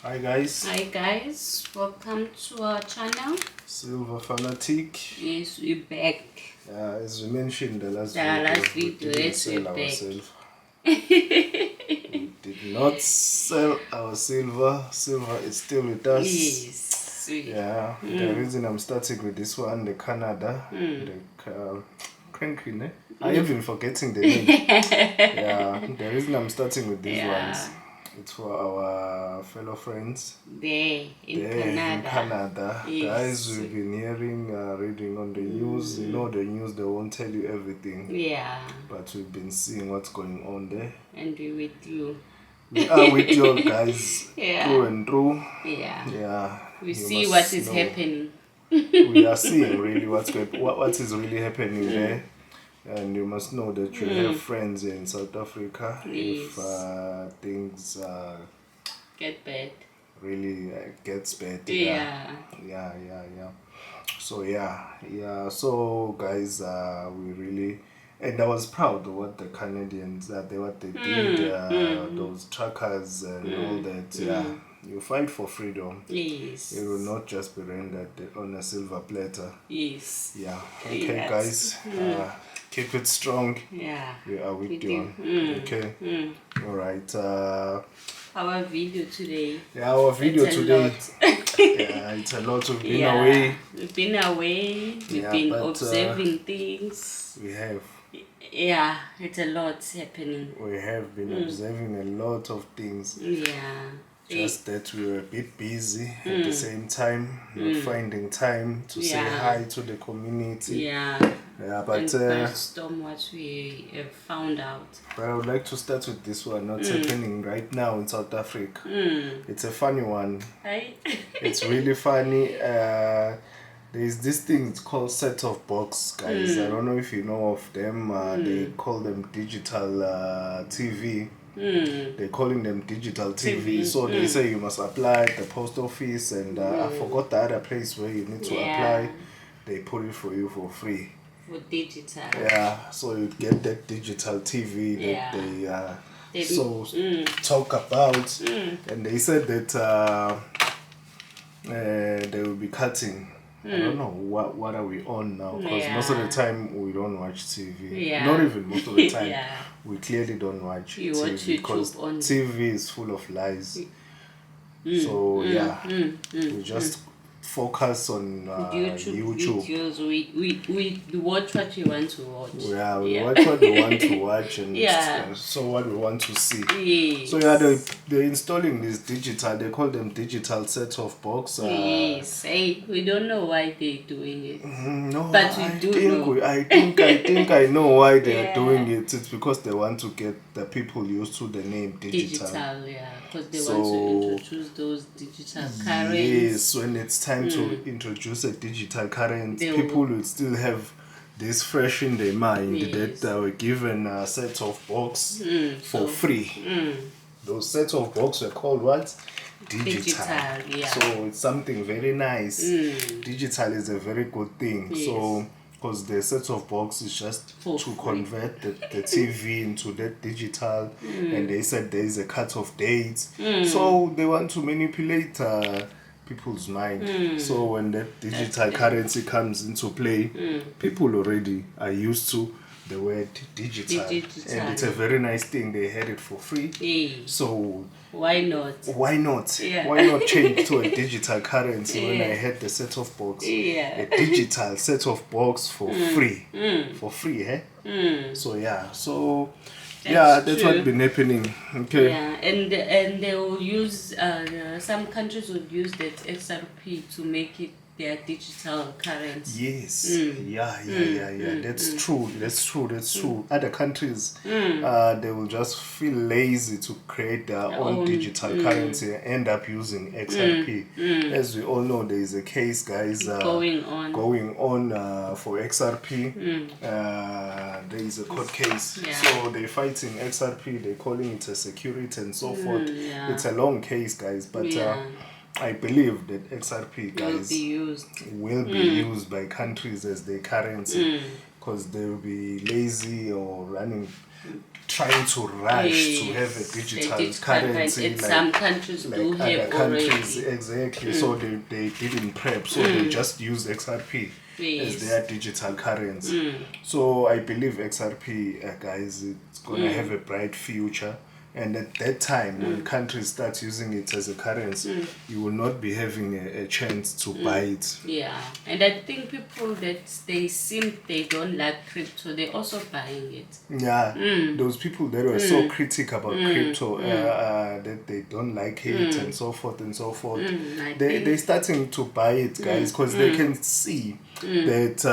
Hi guys. Hi guys, welcome to our channel. Silver Fanatic. Yes, we're back. As we mentioned the last video, we didn't yes, sell we're our back. silver. We did not sell our silver. Silver is still with us. Yes. Yeah. The reason I'm starting with this one, the Canada, the cranky, I even forgetting the name. Yeah. The reason I'm starting with these ones, it's for our fellow friends there in Canada. Yes. Guys, we've been hearing, reading on the news. You know, the news, they won't tell you everything. Yeah. But we've been seeing what's going on there. And we're with you. We are with you guys, Yeah. through and through. Yeah. Yeah. We see what is happening. We are seeing really what is really happening there. And you must know that you have friends in South Africa. Yes. If things get bad, really gets bad. Yeah. So guys, we really, and I was proud of what the Canadians what they did. Those truckers and all that. Yeah, you fight for freedom. Yes. It will not just be rendered on a silver platter. Yes. Yeah. Okay, yes. Guys. Keep it strong. Yeah. We are with you. Okay. All right. Our video today. Yeah, our video today. Yeah, it's a lot. We've been away. We've been away. We've been observing things. We have. Yeah, it's a lot happening. We have been observing a lot of things. Yeah. Just that we were a bit busy at the same time, not finding time to say hi to the community. Yeah, but and brainstorm what we have found out. But I would like to start with this one. What's happening right now in South Africa? It's a funny one. Hi. It's really funny. There's this thing, it's called set-top box, guys. I don't know if you know of them. They call them digital TV. They're calling them digital TV. So they say you must apply at the post office, and I forgot the other place where you need to apply. They put it for you for free. For digital. Yeah, so you get that digital TV that they talk about, and they said that they will be cutting. I don't know what are we on now, because most of the time we don't watch TV. Not even most of the time. We clearly don't watch you TV watch because TV is full of lies. So we just focus on YouTube videos. We watch what we want to watch. Yeah, we watch what we want to watch, and so what we want to see. Yes. So they're installing this digital. They call them digital set-top box. Yes. Hey, we don't know why they're doing it. No, but we know. I think I know why they are doing it. It's because they want to get the people used to the name digital. Because they want to introduce those digital currencies. Yes, when it's time to introduce a digital currency, people will still have this fresh in their mind that they were given a set-top box for free. Those set-top boxes were called what? Digital. So it's something very nice. Digital is a very good thing. So because the set-top box is just to convert the TV into that digital, and they said there is a cut-off date. So they want to manipulate people's mind. So when that digital currency comes into play, people already are used to the word digital. And it's a very nice thing. They had it for free. So why not? Why not change to a digital currency when I had the set-top box? A digital set-top box for free. For free, So that's what's been happening. Okay. Yeah, and they will use some countries would use that XRP to make it their digital currency. Yes. That's true. Other countries they will just feel lazy to create their own digital currency and end up using XRP. As we all know, there is a case, guys, going on for XRP. There is a court case. So they're fighting XRP, they're calling it a security and so forth. It's a long case, guys, but I believe that XRP, guys, will be used by countries as their currency. because they will be lazy or trying to rush to have a digital currency. And some countries do other have countries, already. exactly. So they didn't prep, so they just use XRP as their digital currency. So I believe XRP, guys, it's gonna have a bright future. And at that time, when countries start using it as a currency, you will not be having a chance to buy it. Yeah, and I think people that they don't like crypto, they're also buying it. Yeah, those people that were so critical about crypto, that they don't like it and so forth and so forth, they're starting to buy it, guys, because they can see that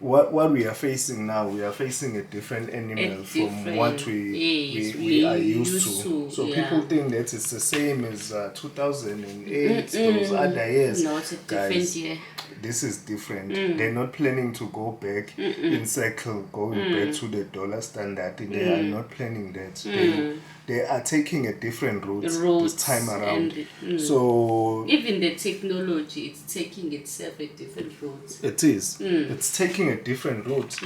what we are facing now, we are facing a different animal from what we are used to. So people think that it's the same as 2008, those other years. No, it's a different guys, year. This is different. They're not planning to go back in cycle, going back to the dollar standard. They are not planning that. They are taking a different route this time around. So even the technology, it's taking itself a different route. It is. It's taking a different route.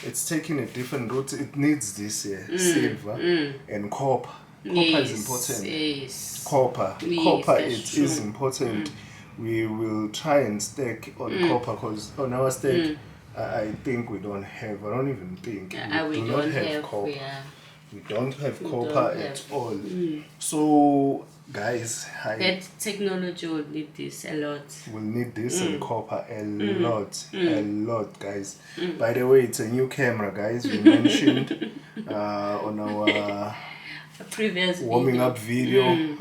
It's taking a different route. It needs this silver and copper. Copper is important. Yes. Copper. Yes, Copper that's is true. important. We will try and stack on copper, because on our stack, I think we don't have. I don't even think We do don't not have copper. Yeah. We don't have copper don't at have. all. So, guys, That technology will need this a lot. we'll need this and copper a lot, guys. By the way, it's a new camera, guys. We mentioned on our A previous warming video. up video,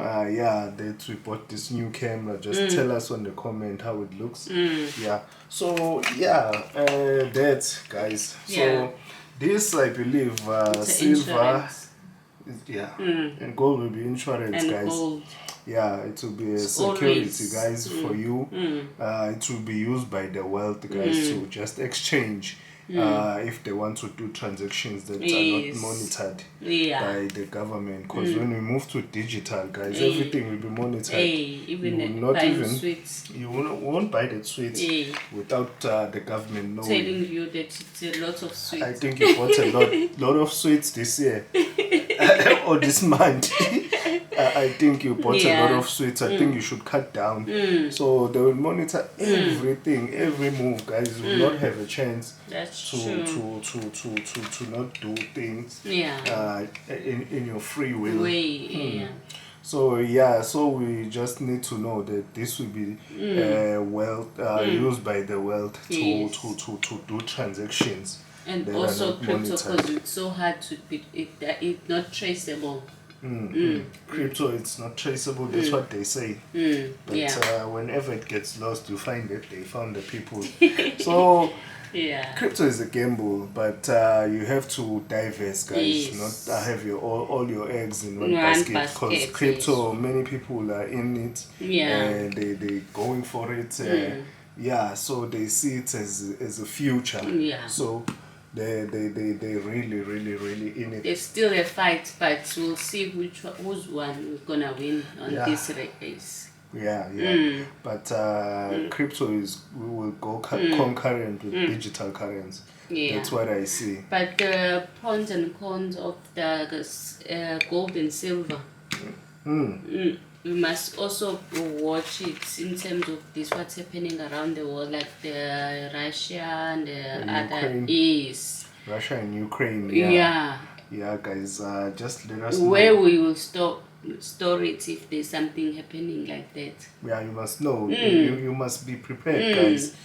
that we bought this new camera. Just tell us on the comment how it looks. Yeah. So that, guys. Yeah. So this, I believe, silver, and gold will be insurance, and guys. gold. Yeah, it will be a It's security, always, guys, for you. It will be used by the wealth, guys, to just exchange if they want to do transactions that are not monitored by the government. Because when we move to digital, guys, everything will be monitored. Even you will not even sweets. You won't buy the sweets without the government knowing. Telling you that it's a lot of sweets. I think you bought a lot of sweets this year or this month. I think you bought a lot of sweets. I think you should cut down. So they will monitor everything, every move, guys. You will not have a chance to not do things in your free will. So we just need to know that this will be wealth used by the wealth to do transactions. And also crypto, because it's so hard to be it's not traceable. Crypto, it's not traceable. That's what they say. But whenever it gets lost, you find that they found the people. So crypto is a gamble, but you have to divest, guys. Not have all your eggs in one basket. Because crypto, many people are in it, and they going for it. So they see it as a future. So they really in it. There's still a fight, but we'll see who's who's gonna win on this race. But crypto we will go concurrent with digital currency. That's what I see. But the pros and cons of the gold and silver. We must also watch it in terms of this, what's happening around the world, like the Russia and the other Russia and Ukraine. Guys, just let us know where we will store it if there's something happening like that. You must know. You must be prepared, guys.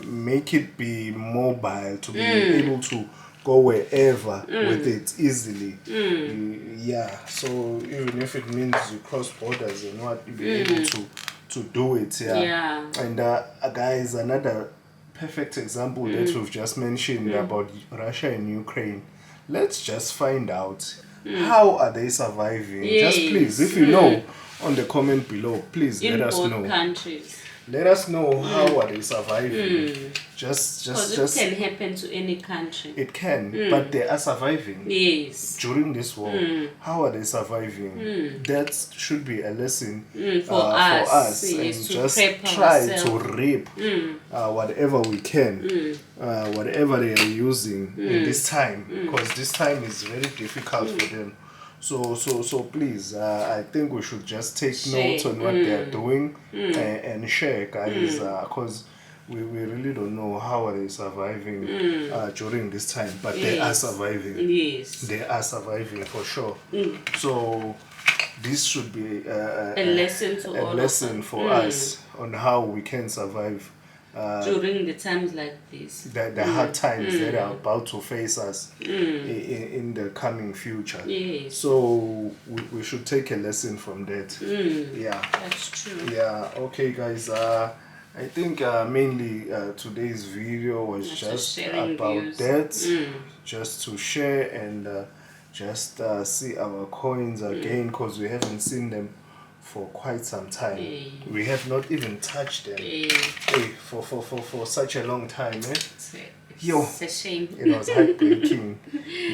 Make it be mobile to be able to go wherever with it easily. So even if it means you cross borders and what, you'll be able to do it. And guys, another perfect example that we've just mentioned about Russia and Ukraine. Let's just find out how are they surviving. Just please, if you know, on the comment below, please let us know. Countries. let us know how are they surviving. Just it can happen to any country. It can, but they are surviving. Yes. During this war, how are they surviving? That should be a lesson for us, and to just prep try ourselves. to reap whatever we can, whatever they are using in this time, because this time is very difficult for them. So please, I think we should just take notes on what they are doing and share, guys, because we really don't know how are they surviving during this time, but they are surviving. Yes. They are surviving for sure. So this should be a lesson to all lesson for us on how we can survive during the times like this. The hard times that are about to face us in the coming future. Yes. So we should take a lesson from that. Yeah. That's true. Yeah. Okay, guys. I think mainly today's video was just about views. that, just to share and just see our coins again, because we haven't seen them for quite some time. We have not even touched them for such a long time. It's a shame. It was heartbreaking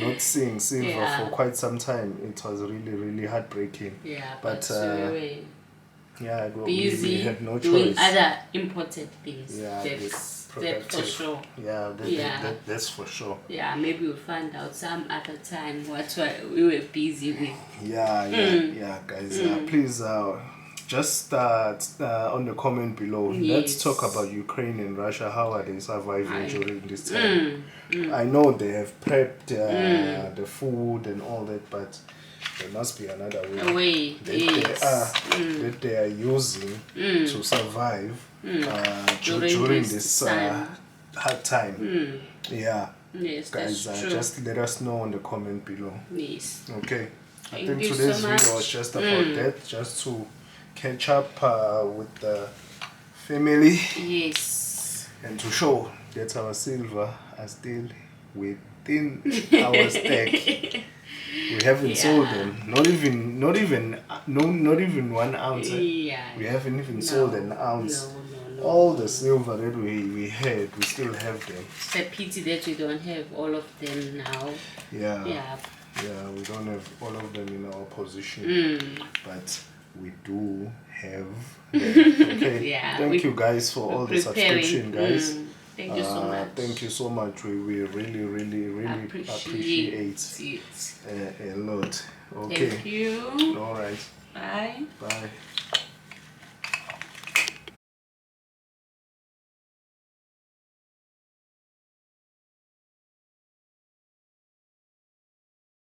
not seeing silver for quite some time. It was really heartbreaking. Yeah, but yeah, busy we had no doing choice. other important things. Yeah, that's for sure. Yeah, that's for sure. Yeah, maybe we'll find out some other time what we were busy with. Yeah, guys. Please, just on the comment below. Let's talk about Ukraine and Russia. How are they surviving during this time? I know they have prepped the food and all that, but there must be another way that they are using to survive during this hard time. Yeah. Yes, guys, that's true. Just let us know in the comment below. Yes. Okay. Thank I think you today's so video much. was just about that, just to catch up with the family. Yes. And to show that our silver are still within our stack. We haven't sold them. Not even 1 ounce. Yeah. We haven't even sold an ounce. No. All the silver that we had, we still have them. It's a pity that we don't have all of them now. Yeah, we don't have all of them in our position. But we do have them. Okay. Thank you guys for all the subscription, guys. Thank you so much. Thank you so much. We really appreciate it a lot. Okay. Thank you. All right. Bye. Bye.